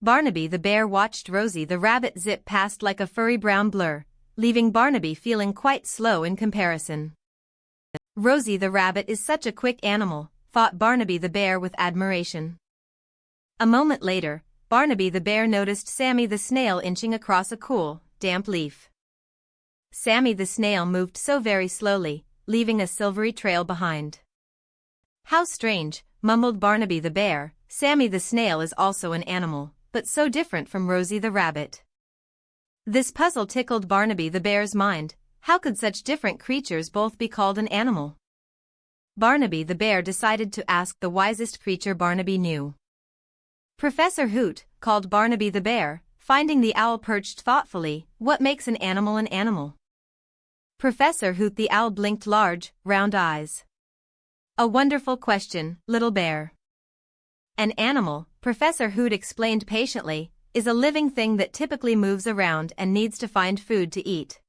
Barnaby the Bear watched Rosie the Rabbit zip past like a furry brown blur, leaving Barnaby feeling quite slow in comparison. Rosie the Rabbit is such a quick animal, thought Barnaby the Bear with admiration. A moment later, Barnaby the Bear noticed Sammy the Snail inching across a cool, damp leaf. Sammy the Snail moved so very slowly, leaving a silvery trail behind. How strange, mumbled Barnaby the Bear. Sammy the Snail is also an animal, but so different from Rosie the Rabbit. This puzzle tickled Barnaby the Bear's mind. How could such different creatures both be called an animal? Barnaby the Bear decided to ask the wisest creature Barnaby knew. Professor Hoot, called Barnaby the Bear, finding the owl perched thoughtfully. What makes an animal an animal? Professor Hoot the Owl blinked large, round eyes. A wonderful question, little bear. An animal, Professor Hoot explained patiently, is a living thing that typically moves around and needs to find food to eat.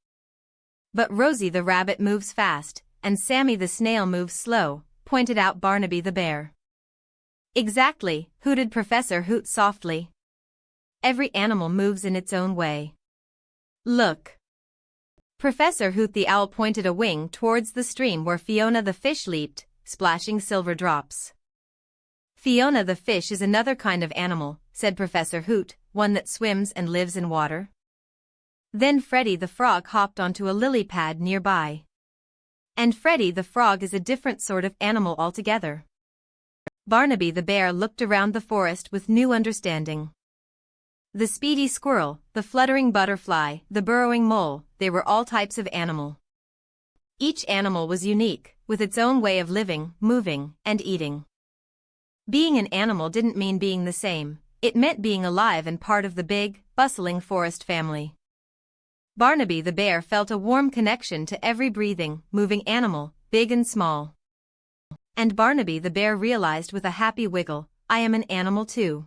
But Rosie the Rabbit moves fast, and Sammy the Snail moves slow, pointed out Barnaby the Bear. Exactly, hooted Professor Hoot softly. Every animal moves in its own way. Look. Professor Hoot the Owl pointed a wing towards the stream where Fiona the fish leaped, splashing silver drops. Fiona the fish is another kind of animal, said Professor Hoot, one that swims and lives in water. Then Freddy the frog hopped onto a lily pad nearby. And Freddy the frog is a different sort of animal altogether. Barnaby the Bear looked around the forest with new understanding. The speedy squirrel, the fluttering butterfly, the burrowing mole, they were all types of animal. Each animal was unique, with its own way of living, moving, and eating. Being an animal didn't mean being the same, it meant being alive and part of the big, bustling forest family. Barnaby the Bear felt a warm connection to every breathing, moving animal, big and small. And Barnaby the Bear realized with a happy wiggle, I am an animal too.